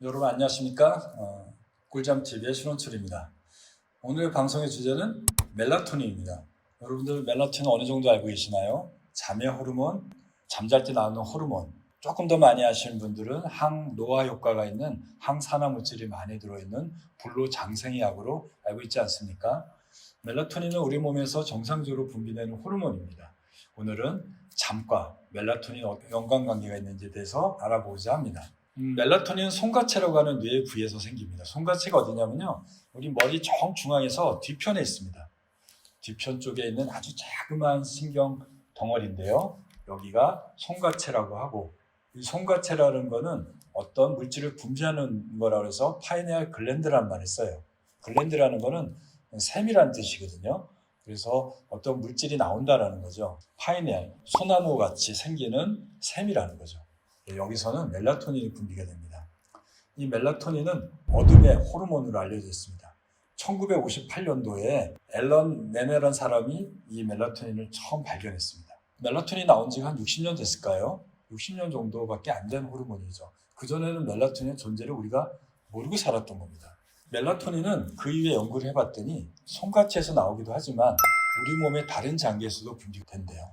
여러분 안녕하십니까? 꿀잠TV의 신원철입니다. 오늘 방송의 주제는 멜라토닌입니다. 여러분들 멜라토닌 어느 정도 알고 계시나요? 잠의 호르몬, 잠잘 때 나오는 호르몬. 조금 더 많이 아시는 분들은 항노화 효과가 있는 항산화 물질이 많이 들어있는 불로장생이약으로 알고 있지 않습니까? 멜라토닌은 우리 몸에서 정상적으로 분비되는 호르몬입니다. 오늘은 잠과 멜라토닌 어떤 연관관계가 있는지에 대해서 알아보고자 합니다. 멜라토닌은 송가체라고 하는 뇌의 부위에서 생깁니다. 송가체가 어디냐면요, 우리 머리 정중앙에서 뒤편에 있습니다. 뒤편 쪽에 있는 아주 자그마한 신경 덩어리인데요, 여기가 송가체라고 하고, 이 송가체라는 거는 어떤 물질을 분비하는 거라고 해서 파이네알 글랜드라는 말을 써요. 글랜드라는 거는 샘이라는 뜻이거든요. 그래서 어떤 물질이 나온다라는 거죠. 파이네알, 소나무 같이 생기는 샘이라는 거죠. 여기서는 멜라토닌이 분비가 됩니다. 이 멜라토닌은 어둠의 호르몬으로 알려져 있습니다. 1958년도에 앨런 맨이라는 사람이 이 멜라토닌을 처음 발견했습니다. 멜라토닌이 나온 지가 한 60년 됐을까요? 60년 정도밖에 안 된 호르몬이죠. 그전에는 멜라토닌의 존재를 우리가 모르고 살았던 겁니다. 멜라토닌은 그 이후에 연구를 해봤더니 송가체에서 나오기도 하지만 우리 몸의 다른 장기에서도 분비가 된대요.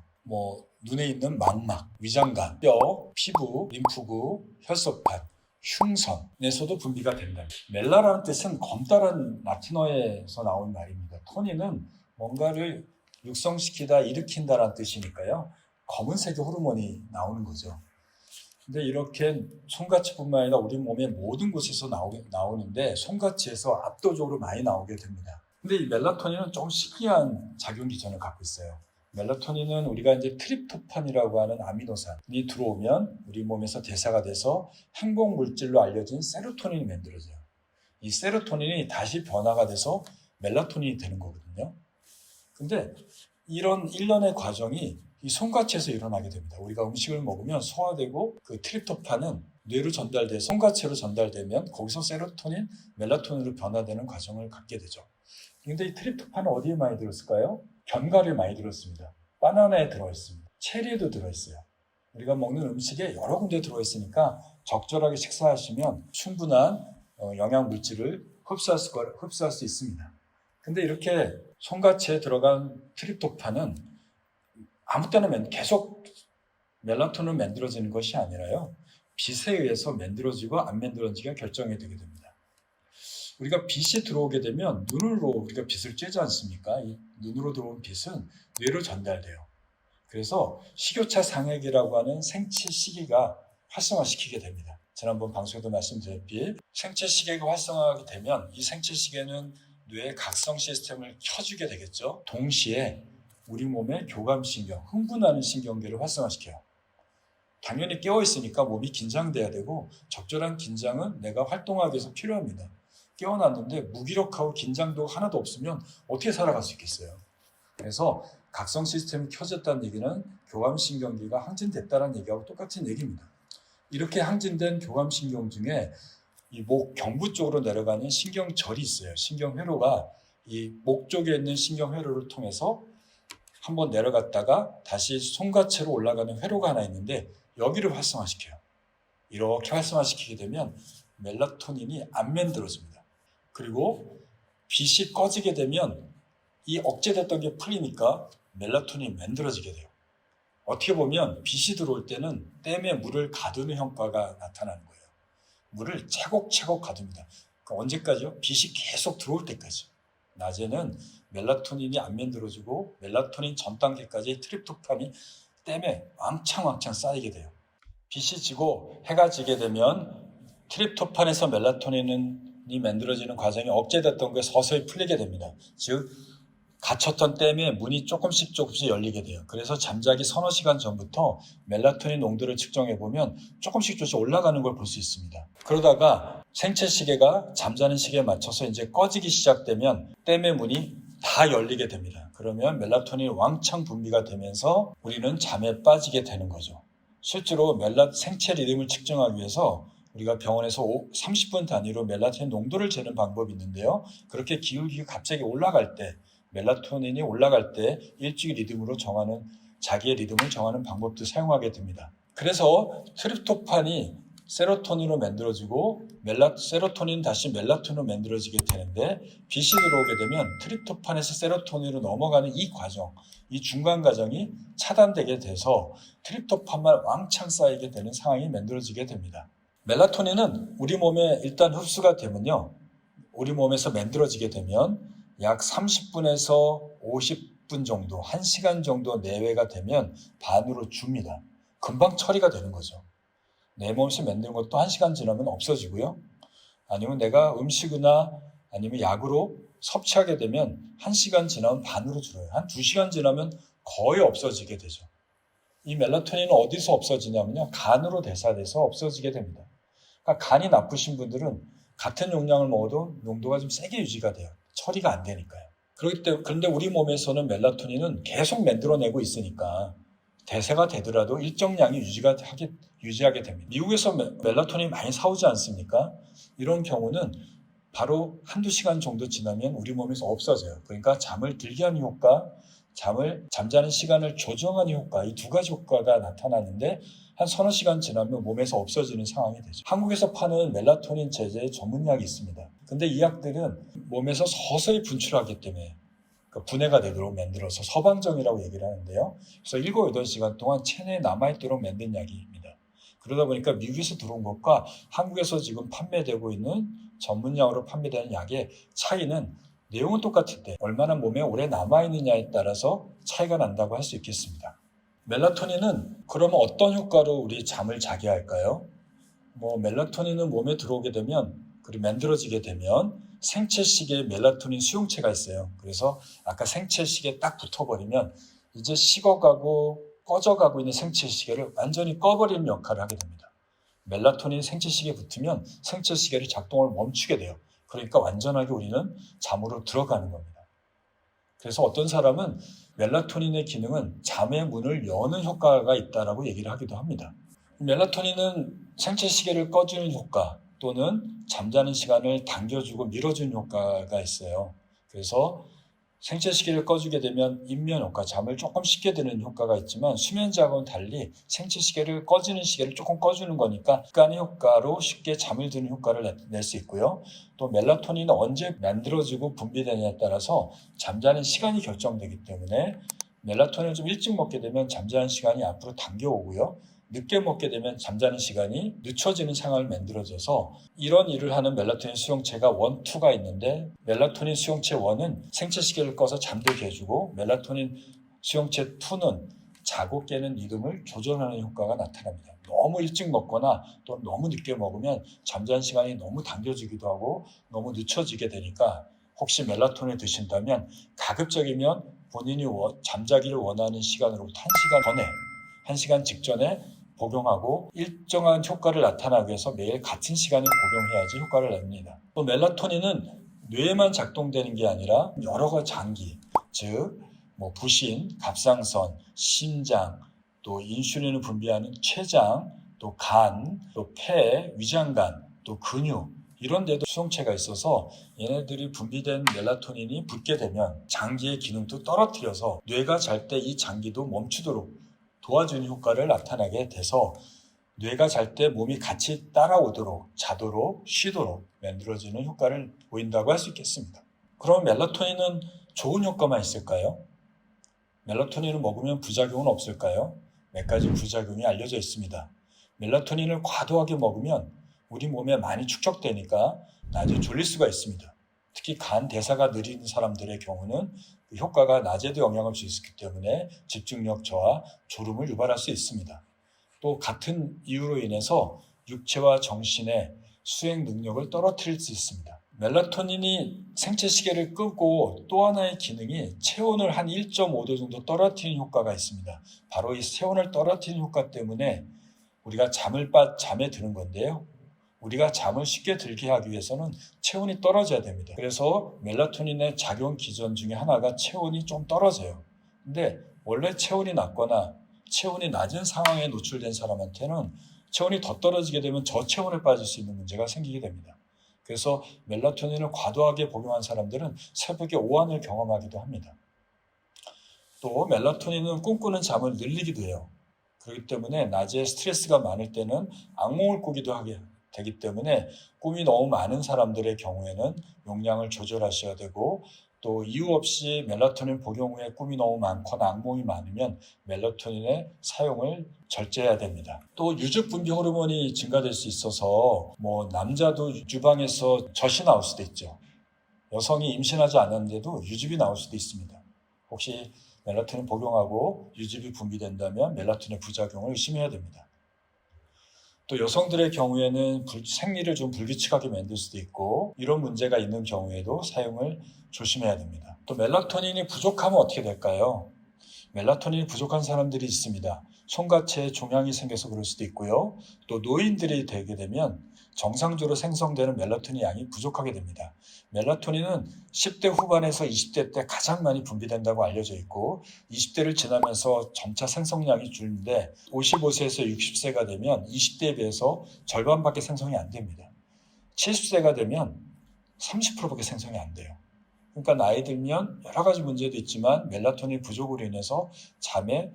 눈에 있는 망막, 위장관, 뼈, 피부, 림프구, 혈소판, 흉선에서도 분비가 된다. 멜라라는 뜻은 검다란 라틴어에서 나온 말입니다. 토닌은 뭔가를 육성시키다, 일으킨다라는 뜻이니까요. 검은색의 호르몬이 나오는 거죠. 근데 이렇게 송가치뿐만 아니라 우리 몸의 모든 곳에서 나오는데 송가치에서 압도적으로 많이 나오게 됩니다. 근데 이 멜라토닌은 좀 신기한 작용 기전을 갖고 있어요. 멜라토닌은 우리가 이제 트립토판이라고 하는 아미노산이 들어오면 우리 몸에서 대사가 돼서 행복 물질로 알려진 세로토닌이 만들어져요. 이 세로토닌이 다시 변화가 돼서 멜라토닌이 되는 거거든요. 근데 이런 일련의 과정이 이 송가체에서 일어나게 됩니다. 우리가 음식을 먹으면 소화되고 그 트립토판은 뇌로 전달돼 송가체로 전달되면 거기서 세로토닌, 멜라토닌으로 변화되는 과정을 갖게 되죠. 근데 이 트립토판은 어디에 많이 들었을까요? 견과류에 많이 들었습니다. 바나나에 들어있습니다. 체리에도 들어있어요. 우리가 먹는 음식에 여러 군데 들어있으니까 적절하게 식사하시면 충분한 영양 물질을 흡수할 수 있습니다. 근데 이렇게 송가체에 들어간 트립토판은 아무 때나 계속 멜라토닌을 만들어지는 것이 아니라요, 빛에 의해서 만들어지고 안 만들어지기가 결정이 되게 됩니다. 우리가 빛이 들어오게 되면 눈으로 우리가 빛을 쬐지 않습니까? 이 눈으로 들어온 빛은 뇌로 전달돼요. 그래서 식욕차 상액이라고 하는 생체 시계가 활성화시키게 됩니다. 지난번 방송에도 말씀드렸듯이 생체 시계가 활성화하게 되면 이 생체 시계는 뇌의 각성 시스템을 켜주게 되겠죠. 동시에 우리 몸의 교감신경, 흥분하는 신경계를 활성화시켜요. 당연히 깨어있으니까 몸이 긴장돼야 되고 적절한 긴장은 내가 활동하기 위해서 필요합니다. 깨어났는데 무기력하고 긴장도 하나도 없으면 어떻게 살아갈 수 있겠어요? 그래서 각성 시스템이 켜졌다는 얘기는 교감신경계가 항진됐다는 얘기하고 똑같은 얘기입니다. 이렇게 항진된 교감신경 중에 이 목 경부 쪽으로 내려가는 신경절이 있어요. 신경회로가 이 목 쪽에 있는 신경회로를 통해서 한번 내려갔다가 다시 송가체로 올라가는 회로가 하나 있는데 여기를 활성화시켜요. 이렇게 활성화시키게 되면 멜라토닌이 안 만들어집니다. 그리고 빛이 꺼지게 되면 이 억제됐던 게 풀리니까 멜라토닌이 만들어지게 돼요. 어떻게 보면 빛이 들어올 때는 댐에 물을 가두는 효과가 나타나는 거예요. 물을 차곡차곡 가둡니다. 그러니까 언제까지요? 빛이 계속 들어올 때까지. 낮에는 멜라토닌이 안 만들어지고 멜라토닌 전 단계까지 트립토판이 댐에 왕창 쌓이게 돼요. 빛이 지고 해가 지게 되면 트립토판에서 멜라토닌이 만들어지는 과정이 억제됐던 게 서서히 풀리게 됩니다. 즉 갇혔던 댐에 문이 조금씩 열리게 돼요. 그래서 잠자기 서너 시간 전부터 멜라토닌 농도를 측정해보면 조금씩 올라가는 걸 볼 수 있습니다. 그러다가 생체 시계가 잠자는 시계에 맞춰서 이제 꺼지기 시작되면 댐의 문이 다 열리게 됩니다. 그러면 멜라토닌이 왕창 분비가 되면서 우리는 잠에 빠지게 되는 거죠. 실제로 생체 리듬을 측정하기 위해서 우리가 병원에서 30분 단위로 멜라토닌 농도를 재는 방법이 있는데요. 그렇게 기울기가 갑자기 올라갈 때, 멜라토닌이 올라갈 때 일주일 리듬으로 자기의 리듬을 정하는 방법도 사용하게 됩니다. 그래서 트립토판이 세로토닌으로 만들어지고 세로토닌 다시 멜라토닌으로 만들어지게 되는데 빛이 들어오게 되면 트립토판에서 세로토닌으로 넘어가는 이 과정, 이 중간 과정이 차단되게 돼서 트립토판만 왕창 쌓이게 되는 상황이 만들어지게 됩니다. 멜라토닌은 우리 몸에 일단 흡수가 되면요. 우리 몸에서 만들어지게 되면 약 30분에서 50분 정도, 1시간 정도 내외가 되면 반으로 줍니다. 금방 처리가 되는 거죠. 내 몸에서 만드는 것도 1시간 지나면 없어지고요. 아니면 내가 음식이나 아니면 약으로 섭취하게 되면 1시간 지나면 반으로 줄어요. 한 2시간 지나면 거의 없어지게 되죠. 이 멜라토닌은 어디서 없어지냐면요. 간으로 대사돼서 없어지게 됩니다. 그러니까 간이 나쁘신 분들은 같은 용량을 먹어도 농도가 좀 세게 유지가 돼요. 처리가 안 되니까요. 그런데 우리 몸에서는 멜라토닌은 계속 만들어내고 있으니까 대사가 되더라도 일정량이 유지하게 됩니다. 미국에서 멜라토닌 많이 사오지 않습니까? 이런 경우는 바로 한두 시간 정도 지나면 우리 몸에서 없어져요. 그러니까 잠을 들게 하는 효과, 잠자는 시간을 조정하는 효과, 이 두 가지 효과가 나타나는데 한 서너 시간 지나면 몸에서 없어지는 상황이 되죠. 한국에서 파는 멜라토닌 제제의 전문약이 있습니다. 근데 이 약들은 몸에서 서서히 분출하기 때문에 분해가 되도록 만들어서 서방정이라고 얘기를 하는데요. 그래서 7, 8시간 동안 체내에 남아있도록 만든 약입니다. 그러다 보니까 미국에서 들어온 것과 한국에서 지금 판매되고 있는 전문약으로 판매되는 약의 차이는 내용은 똑같은데 얼마나 몸에 오래 남아있느냐에 따라서 차이가 난다고 할 수 있겠습니다. 멜라토닌은 그러면 어떤 효과로 우리 잠을 자게 할까요? 멜라토닌은 몸에 들어오게 되면 그리고 만들어지게 되면 생체시계에 멜라토닌 수용체가 있어요. 그래서 아까 생체시계에 딱 붙어버리면 이제 식어가고 꺼져가고 있는 생체시계를 완전히 꺼버리는 역할을 하게 됩니다. 멜라토닌 생체시계에 붙으면 생체시계를 작동을 멈추게 돼요. 그러니까 완전하게 우리는 잠으로 들어가는 겁니다. 그래서 어떤 사람은 멜라토닌의 기능은 잠의 문을 여는 효과가 있다고 얘기를 하기도 합니다. 멜라토닌은 생체시계를 꺼주는 효과 또는 잠자는 시간을 당겨주고 밀어주는 효과가 있어요. 그래서 생체시계를 꺼주게 되면 인면 효과, 잠을 조금 쉽게 드는 효과가 있지만 수면제하고는 달리 생체시계를 꺼지는 시계를 조금 꺼주는 거니까 약간의 효과로 쉽게 잠을 드는 효과를 낼 수 있고요. 또 멜라토닌은 언제 만들어지고 분비되냐에 따라서 잠자는 시간이 결정되기 때문에 멜라토닌을 좀 일찍 먹게 되면 잠자는 시간이 앞으로 당겨오고요. 늦게 먹게 되면 잠자는 시간이 늦춰지는 상황을 만들어져서 이런 일을 하는 멜라토닌 수용체가 1, 2가 있는데 멜라토닌 수용체 1은 생체시계를 꺼서 잠들게 해주고 멜라토닌 수용체 2는 자고 깨는 리듬을 조절하는 효과가 나타납니다. 너무 일찍 먹거나 또 너무 늦게 먹으면 잠자는 시간이 너무 당겨지기도 하고 너무 늦춰지게 되니까 혹시 멜라토닌을 드신다면 가급적이면 본인이 잠자기를 원하는 시간으로부터 1시간 전에 1시간 직전에 복용하고 일정한 효과를 나타나기 위해서 매일 같은 시간에 복용해야지 효과를 냅니다. 또 멜라토닌은 뇌에만 작동되는 게 아니라 여러 가지 장기, 즉 부신, 갑상선, 심장, 또 인슐린을 분비하는 췌장, 또 간, 또 폐, 위장관, 또 근육 이런 데도 수용체가 있어서 얘네들이 분비된 멜라토닌이 붙게 되면 장기의 기능도 떨어뜨려서 뇌가 잘 때 이 장기도 멈추도록 도와주는 효과를 나타나게 돼서 뇌가 잘 때 몸이 같이 따라오도록 자도록 쉬도록 만들어지는 효과를 보인다고 할 수 있겠습니다. 그럼 멜라토닌은 좋은 효과만 있을까요? 멜라토닌을 먹으면 부작용은 없을까요? 몇 가지 부작용이 알려져 있습니다. 멜라토닌을 과도하게 먹으면 우리 몸에 많이 축적되니까 나중에 졸릴 수가 있습니다. 특히 간 대사가 느린 사람들의 경우는 그 효과가 낮에도 영향을 줄 수 있기 때문에 집중력 저하, 졸음을 유발할 수 있습니다. 또 같은 이유로 인해서 육체와 정신의 수행 능력을 떨어뜨릴 수 있습니다. 멜라토닌이 생체시계를 끄고 또 하나의 기능이 체온을 한 1.5도 정도 떨어뜨리는 효과가 있습니다. 바로 이 체온을 떨어뜨리는 효과 때문에 우리가 잠에 드는 건데요. 우리가 잠을 쉽게 들게 하기 위해서는 체온이 떨어져야 됩니다. 그래서 멜라토닌의 작용 기전 중에 하나가 체온이 좀 떨어져요. 근데 원래 체온이 낮거나 체온이 낮은 상황에 노출된 사람한테는 체온이 더 떨어지게 되면 저체온에 빠질 수 있는 문제가 생기게 됩니다. 그래서 멜라토닌을 과도하게 복용한 사람들은 새벽에 오한을 경험하기도 합니다. 또 멜라토닌은 꿈꾸는 잠을 늘리기도 해요. 그렇기 때문에 낮에 스트레스가 많을 때는 악몽을 꾸기도 하게 되기 때문에 꿈이 너무 많은 사람들의 경우에는 용량을 조절하셔야 되고, 또 이유 없이 멜라토닌 복용 후에 꿈이 너무 많거나 악몽이 많으면 멜라토닌의 사용을 절제해야 됩니다. 또 유즙 분비 호르몬이 증가될 수 있어서 남자도 주방에서 젖이 나올 수도 있죠. 여성이 임신하지 않았는데도 유즙이 나올 수도 있습니다. 혹시 멜라토닌 복용하고 유즙이 분비된다면 멜라토닌의 부작용을 의심해야 됩니다. 또 여성들의 경우에는 생리를 좀 불규칙하게 만들 수도 있고, 이런 문제가 있는 경우에도 사용을 조심해야 됩니다. 또 멜라토닌이 부족하면 어떻게 될까요? 멜라토닌이 부족한 사람들이 있습니다. 손가체에 종양이 생겨서 그럴 수도 있고요. 또 노인들이 되게 되면 정상적으로 생성되는 멜라토닌 양이 부족하게 됩니다. 멜라토닌은 10대 후반에서 20대 때 가장 많이 분비된다고 알려져 있고, 20대를 지나면서 점차 생성량이 줄는데 55세에서 60세가 되면 20대에 비해서 절반밖에 생성이 안 됩니다. 70세가 되면 30%밖에 생성이 안 돼요. 그러니까 나이 들면 여러 가지 문제도 있지만 멜라토닌 부족으로 인해서 잠에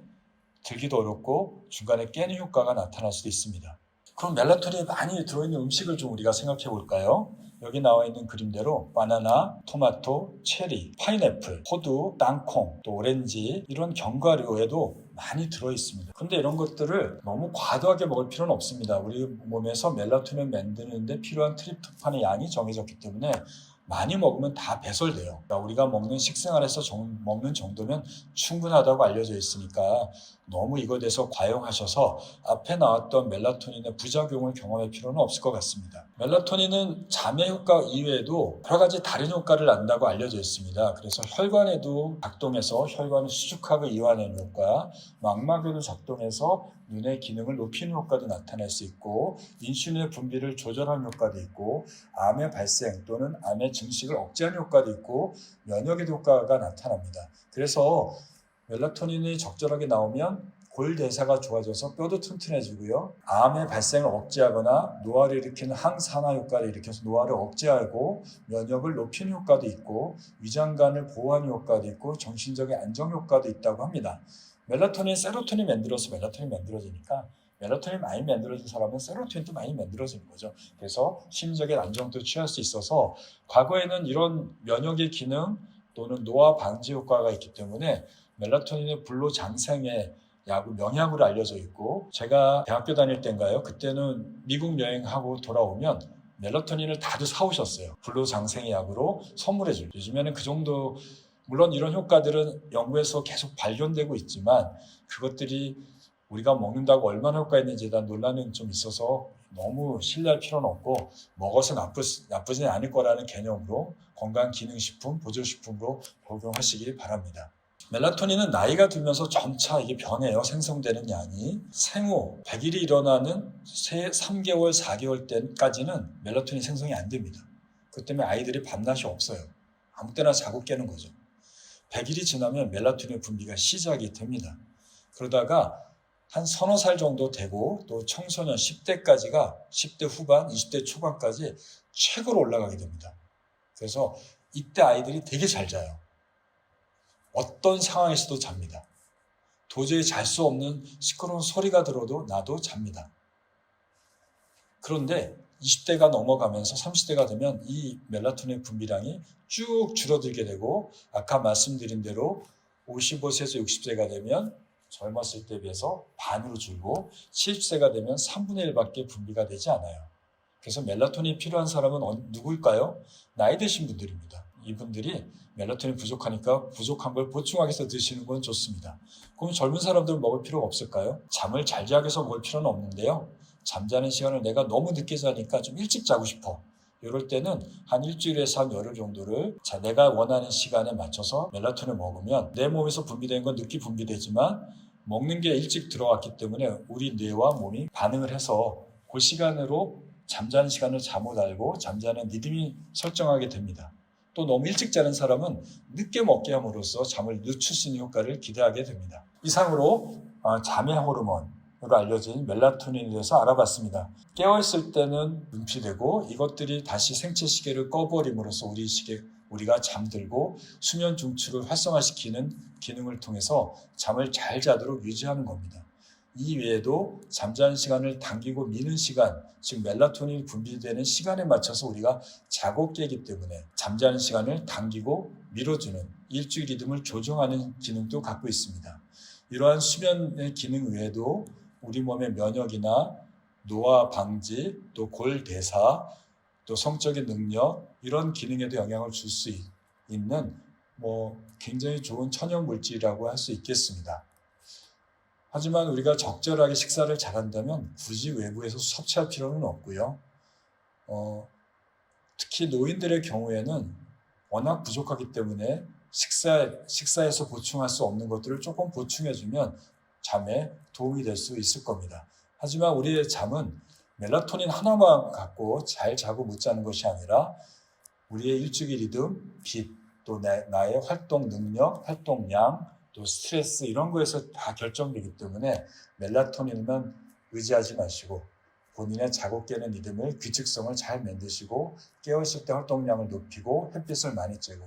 들기도 어렵고 중간에 깨는 효과가 나타날 수도 있습니다. 그럼 멜라토닌이 많이 들어있는 음식을 좀 우리가 생각해 볼까요? 여기 나와 있는 그림대로 바나나, 토마토, 체리, 파인애플, 호두, 땅콩, 또 오렌지, 이런 견과류에도 많이 들어있습니다. 그런데 이런 것들을 너무 과도하게 먹을 필요는 없습니다. 우리 몸에서 멜라토닌 만드는데 필요한 트립토판의 양이 정해졌기 때문에 많이 먹으면 다 배설돼요. 그러니까 우리가 먹는 식생활에서 먹는 정도면 충분하다고 알려져 있으니까 너무 이거에 대해서 과용하셔서 앞에 나왔던 멜라토닌의 부작용을 경험할 필요는 없을 것 같습니다. 멜라토닌은 잠의 효과 이외에도 여러 가지 다른 효과를 난다고 알려져 있습니다. 그래서 혈관에도 작동해서 혈관을 수축하고 이완하는 효과, 망막에도 작동해서 눈의 기능을 높이는 효과도 나타날 수 있고, 인슐린의 분비를 조절하는 효과도 있고, 암의 발생 또는 암의 증식을 억제하는 효과도 있고, 면역의 효과가 나타납니다. 그래서 멜라토닌이 적절하게 나오면 골 대사가 좋아져서 뼈도 튼튼해지고요. 암의 발생을 억제하거나 노화를 일으키는 항산화 효과를 일으켜서 노화를 억제하고 면역을 높이는 효과도 있고, 위장관을 보호하는 효과도 있고, 정신적인 안정 효과도 있다고 합니다. 멜라토닌, 세로토닌 만들어서 멜라토닌 만들어지니까 멜라토닌 많이 만들어진 사람은 세로토닌도 많이 만들어지는 거죠. 그래서 심리적인 안정도 취할 수 있어서 과거에는 이런 면역의 기능 또는 노화 방지 효과가 있기 때문에 멜라토닌의 불로장생의 명약으로 알려져 있고, 제가 대학교 다닐 때인가요? 그때는 미국 여행하고 돌아오면 멜라토닌을 다들 사오셨어요. 불로장생의 약으로 선물해 줄. 요즘에는 그 정도, 물론 이런 효과들은 연구에서 계속 발견되고 있지만 그것들이 우리가 먹는다고 얼마나 효과 있는지에 대한 논란은 좀 있어서 너무 신뢰할 필요는 없고, 먹어서 나쁘진 않을 거라는 개념으로 건강기능식품, 보조식품으로 복용하시기 바랍니다. 멜라토닌은 나이가 들면서 점차 이게 변해요. 생성되는 양이. 생후 100일이 일어나는 3개월, 4개월 때까지는 멜라토닌 생성이 안 됩니다. 그 때문에 아이들이 밤낮이 없어요. 아무 때나 자고 깨는 거죠. 100일이 지나면 멜라토닌 분비가 시작이 됩니다. 그러다가 한 서너 살 정도 되고, 또 청소년 10대까지가 10대 후반, 20대 초반까지 최고로 올라가게 됩니다. 그래서 이때 아이들이 되게 잘 자요. 어떤 상황에서도 잡니다. 도저히 잘 수 없는 시끄러운 소리가 들어도 나도 잡니다. 그런데 20대가 넘어가면서 30대가 되면 이 멜라토닌 분비량이 쭉 줄어들게 되고, 아까 말씀드린 대로 55세에서 60세가 되면 젊었을 때에 비해서 반으로 줄고, 70세가 되면 3분의 1밖에 분비가 되지 않아요. 그래서 멜라토닌이 필요한 사람은 누구일까요? 나이 드신 분들입니다. 이분들이 멜라토닌 부족하니까 부족한 걸 보충하기 위해서 드시는 건 좋습니다. 그럼 젊은 사람들은 먹을 필요가 없을까요? 잠을 잘 자기 위해서 먹을 필요는 없는데요. 잠자는 시간을 내가 너무 늦게 자니까 좀 일찍 자고 싶어. 이럴 때는 한 일주일에서 한 열흘 정도를 내가 원하는 시간에 맞춰서 멜라토닌을 먹으면 내 몸에서 분비되는 건 늦게 분비되지만 먹는 게 일찍 들어갔기 때문에 우리 뇌와 몸이 반응을 해서 그 시간으로 잠자는 시간을 잘못 알고 잠자는 리듬이 설정하게 됩니다. 또 너무 일찍 자는 사람은 늦게 먹게 함으로써 잠을 늦출 수 있는 효과를 기대하게 됩니다. 이상으로 잠의 호르몬으로 알려진 멜라토닌에 대해서 알아봤습니다. 깨어있을 때는 분비되고, 이것들이 다시 생체 시계를 꺼버림으로써 우리가 잠들고 수면 중추를 활성화시키는 기능을 통해서 잠을 잘 자도록 유지하는 겁니다. 이 외에도 잠자는 시간을 당기고 미는 시간, 즉 멜라토닌이 분비되는 시간에 맞춰서 우리가 자고 깨기 때문에 잠자는 시간을 당기고 밀어주는 일주일 리듬을 조정하는 기능도 갖고 있습니다. 이러한 수면의 기능 외에도 우리 몸의 면역이나 노화 방지, 또 골 대사, 또 성적인 능력 이런 기능에도 영향을 줄 수 있는 굉장히 좋은 천연 물질이라고 할 수 있겠습니다. 하지만 우리가 적절하게 식사를 잘한다면 굳이 외부에서 섭취할 필요는 없고요. 특히 노인들의 경우에는 워낙 부족하기 때문에 식사에서 보충할 수 없는 것들을 조금 보충해주면 잠에 도움이 될 수 있을 겁니다. 하지만 우리의 잠은 멜라토닌 하나만 갖고 잘 자고 못 자는 것이 아니라 우리의 일주일 리듬, 빛, 또 나의 활동 능력, 활동량, 또 스트레스 이런 거에서 다 결정되기 때문에 멜라토닌만 의지하지 마시고 본인의 자고 깨는 리듬을 규칙성을 잘 만드시고 깨어있을 때 활동량을 높이고 햇빛을 많이 쬐고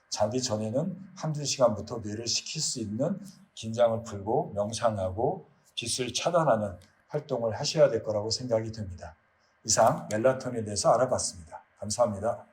자기 전에는 한두 시간부터 뇌를 식힐 수 있는 긴장을 풀고 명상하고 빛을 차단하는 활동을 하셔야 될 거라고 생각이 듭니다. 이상 멜라토닌에 대해서 알아봤습니다. 감사합니다.